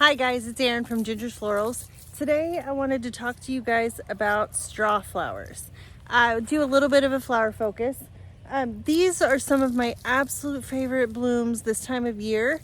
Hi guys, it's Erin from Ginger's Florals. Today I wanted to talk to you guys about straw flowers. I do a little bit of a flower focus. These are some of my absolute favorite blooms this time of year.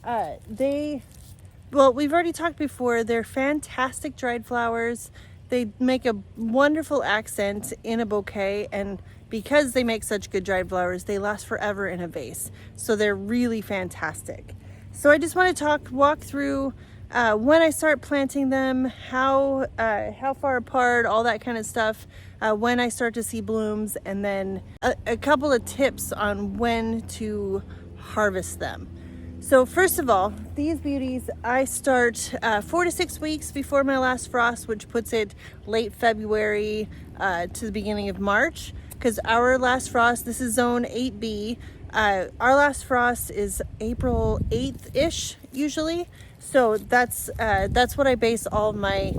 Well, we've already talked before, they're fantastic dried flowers. They make a wonderful accent in a bouquet, and because they make such good dried flowers, they last forever in a vase. So they're really fantastic. So I just want to walk through when I start planting them, how far apart, all that kind of stuff, when I start to see blooms, and then a couple of tips on when to harvest them. So first of all, these beauties, I start 4 to 6 weeks before my last frost, which puts it late February to the beginning of March, because our last frost, this is zone 8B, our last frost is April 8th-ish usually. So that's what I base all of my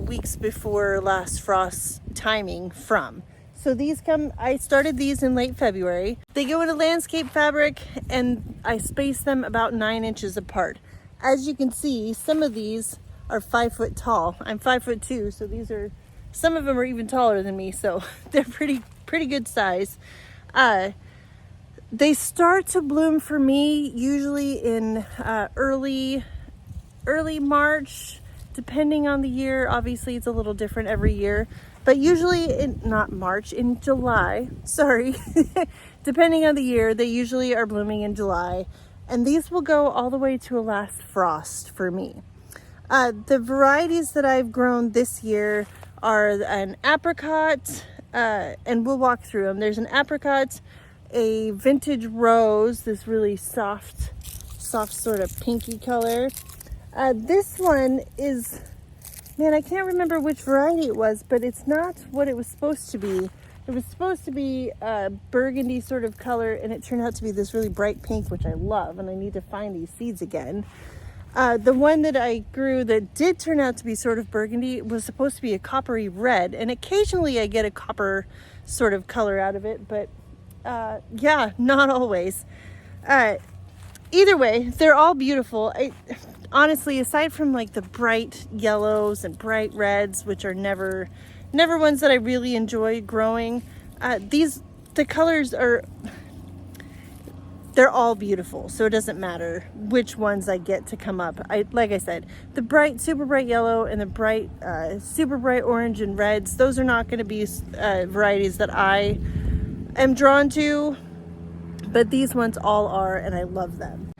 weeks before last frost timing from. So I started these in late February. They go into landscape fabric and I space them about 9 inches apart. As you can see, some of these are 5 foot tall. I'm 5'2", so some of them are even taller than me, so they're pretty good size. They start to bloom for me usually in early March, depending on the year. Obviously it's a little different every year, but usually in July, sorry. Depending on the year, they usually are blooming in July, and these will go all the way to a last frost for me. The varieties that I've grown this year are an apricot, and we'll walk through them. There's an apricot, a vintage rose, this really soft sort of pinky color. This one is, man, I can't remember which variety it was, but it's not what it was supposed to be. It was supposed to be a burgundy sort of color, and it turned out to be this really bright pink, which I love, and I need to find these seeds again. The one that I grew that did turn out to be sort of burgundy was supposed to be a coppery red, and occasionally I get a copper sort of color out of it, but yeah, not always. Either way, they're all beautiful. Honestly, aside from like the bright yellows and bright reds, which are never ones that I really enjoy growing, the colors they're all beautiful, so it doesn't matter which ones I get to come up. Like I said, the super bright yellow and the super bright orange and reds, those are not going to be varieties that I am drawn to, but these ones all are, and I love them.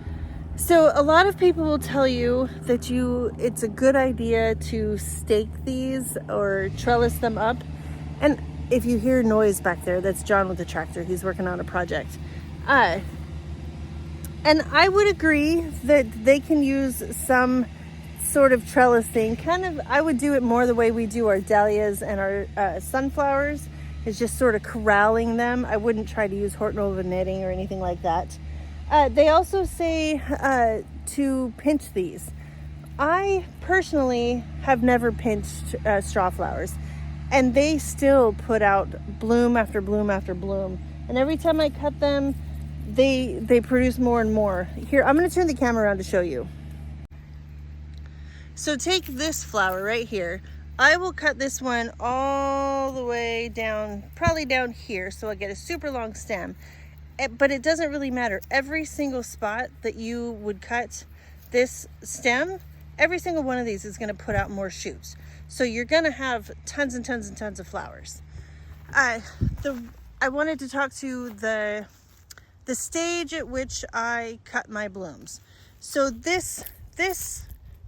So a lot of people will tell you that it's a good idea to stake these or trellis them up. And if you hear noise back there, that's John with the tractor. He's working on a project. And I would agree that they can use some sort of trellising. I would do it more the way we do our dahlias and our sunflowers, is just sort of corralling them. I wouldn't try to use Hortonova netting or anything like that. They also say to pinch these. I personally have never pinched straw flowers, and they still put out bloom after bloom after bloom. And every time I cut them, they produce more and more. Here, I'm going to turn the camera around to show you. So take this flower right here. I will cut this one all the way down, probably down here, so I get a super long stem. But it doesn't really matter. Every single spot that you would cut this stem, every single one of these is going to put out more shoots. So you're going to have tons and tons and tons of flowers. I wanted to talk to the stage at which I cut my blooms. So this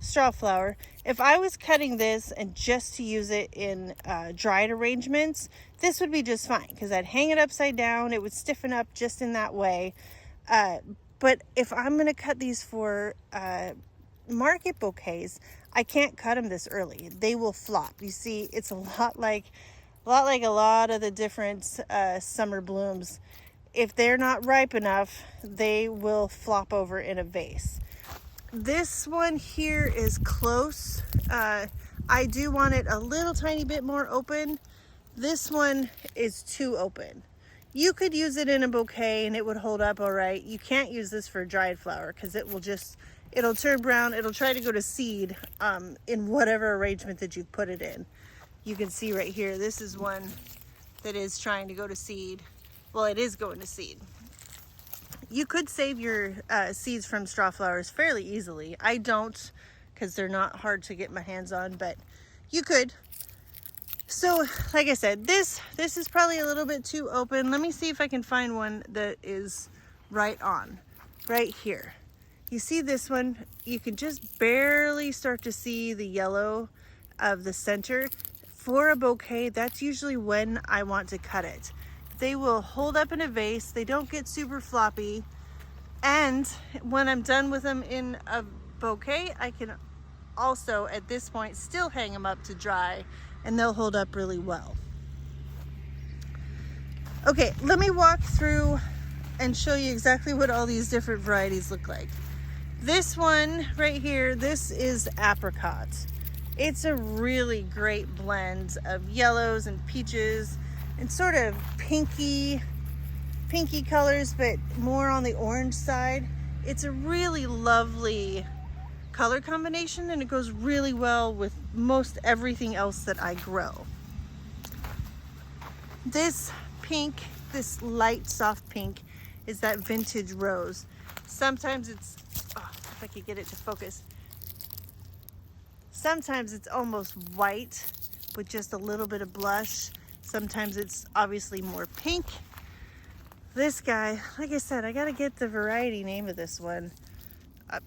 straw flower, if I was cutting this and just to use it in dried arrangements, this would be just fine, because I'd hang it upside down, it would stiffen up just in that way. But if I'm going to cut these for market bouquets, I can't cut them this early. They will flop. You see, it's a lot like a lot of the different summer blooms. If they're not ripe enough, they will flop over in a vase. This one here is close. I do want it a little tiny bit more open. This one is too open. You could use it in a bouquet and it would hold up all right. You can't use this for a dried flower because it'll turn brown. It'll try to go to seed in whatever arrangement that you put it in. You can see right here, this is one that is trying to go to seed. Well, it is going to seed. You could save your seeds from Strawflowers fairly easily. I don't, because they're not hard to get my hands on, but you could. So, like I said, this is probably a little bit too open. Let me see if I can find one that is right on, right here. You see this one? You can just barely start to see the yellow of the center. For a bouquet, that's usually when I want to cut it. They will hold up in a vase. They don't get super floppy. And when I'm done with them in a bouquet, I can also, at this point, still hang them up to dry, and they'll hold up really well. Okay, let me walk through and show you exactly what all these different varieties look like. This one right here, this is apricot. It's a really great blend of yellows and peaches and sort of pinky colors, but more on the orange side. It's a really lovely color combination, and it goes really well with most everything else that I grow. This pink, this light soft pink, is that vintage rose. Sometimes it's, oh, if I could get it to focus. Sometimes it's almost white with just a little bit of blush. Sometimes it's obviously more pink. This guy, like I said, I gotta get the variety name of this one.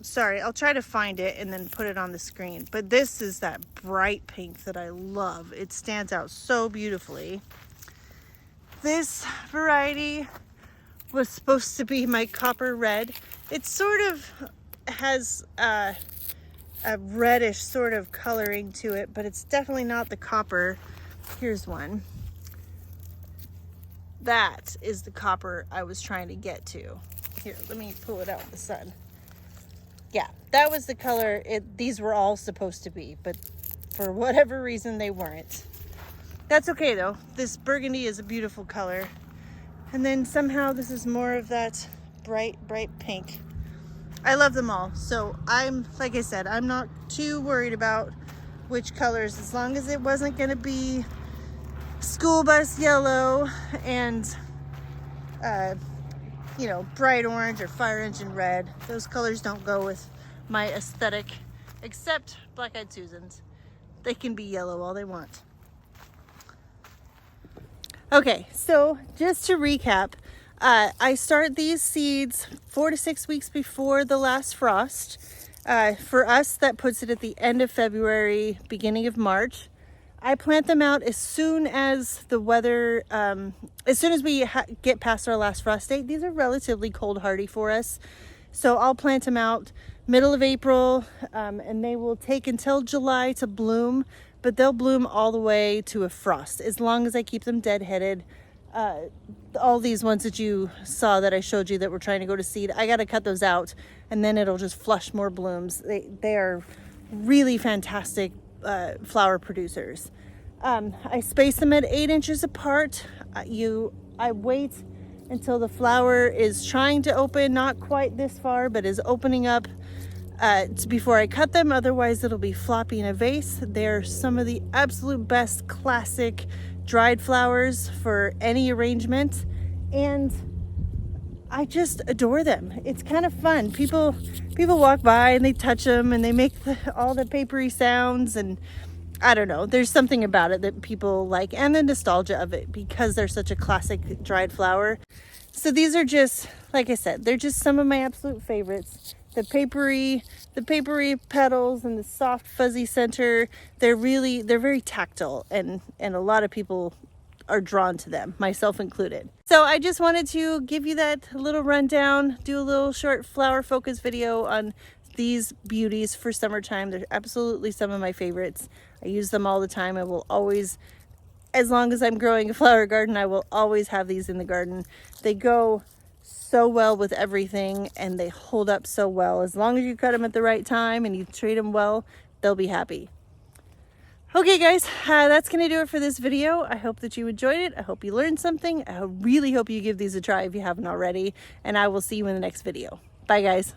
Sorry, I'll try to find it and then put it on the screen. But this is that bright pink that I love. It stands out so beautifully. This variety was supposed to be my copper red. It sort of has a reddish sort of coloring to it, but it's definitely not the copper. Here's one. That is the copper I was trying to get to. Here, let me pull it out in the sun. Yeah, that was the color these were all supposed to be, but for whatever reason they weren't. That's okay though. This burgundy is a beautiful color. And then somehow this is more of that bright pink. I love them all. So like I said, I'm not too worried about which colors, as long as it wasn't gonna be school bus yellow and you know, bright orange or fire engine red. Those colors don't go with my aesthetic, except black-eyed Susans. They can be yellow all they want. Okay, so just to recap, I start these seeds 4 to 6 weeks before the last frost. For us, that puts it at the end of February, beginning of March. I plant them out as soon as the weather, as soon as we get past our last frost date. These are relatively cold hardy for us. So I'll plant them out middle of April, and they will take until July to bloom, but they'll bloom all the way to a frost as long as I keep them deadheaded. All these ones that you saw that I showed you that were trying to go to seed, I got to cut those out, and then it'll just flush more blooms. They are really fantastic flower producers. I space them at 8 inches apart. I wait until the flower is trying to open, not quite this far, but is opening up before I cut them. Otherwise it'll be floppy in a vase. They're some of the absolute best classic dried flowers for any arrangement, and I just adore them. It's kind of fun. People walk by and they touch them and they make all the papery sounds, and I don't know, there's something about it that people like, and the nostalgia of it because they're such a classic dried flower. So these are just, like I said, they're just some of my absolute favorites. The papery petals and the soft fuzzy center, they're very tactile, and a lot of people are drawn to them, myself included. So I just wanted to give you that little rundown, do a little short flower focus video on these beauties for summertime. They're absolutely some of my favorites. I use them all the time. I will always, as long as I'm growing a flower garden, I will always have these in the garden. They go so well with everything, and they hold up so well. As long as you cut them at the right time and you treat them well, they'll be happy. Okay guys, that's gonna do it for this video. I hope that you enjoyed it. I hope you learned something. I really hope you give these a try if you haven't already, and I will see you in the next video. Bye guys.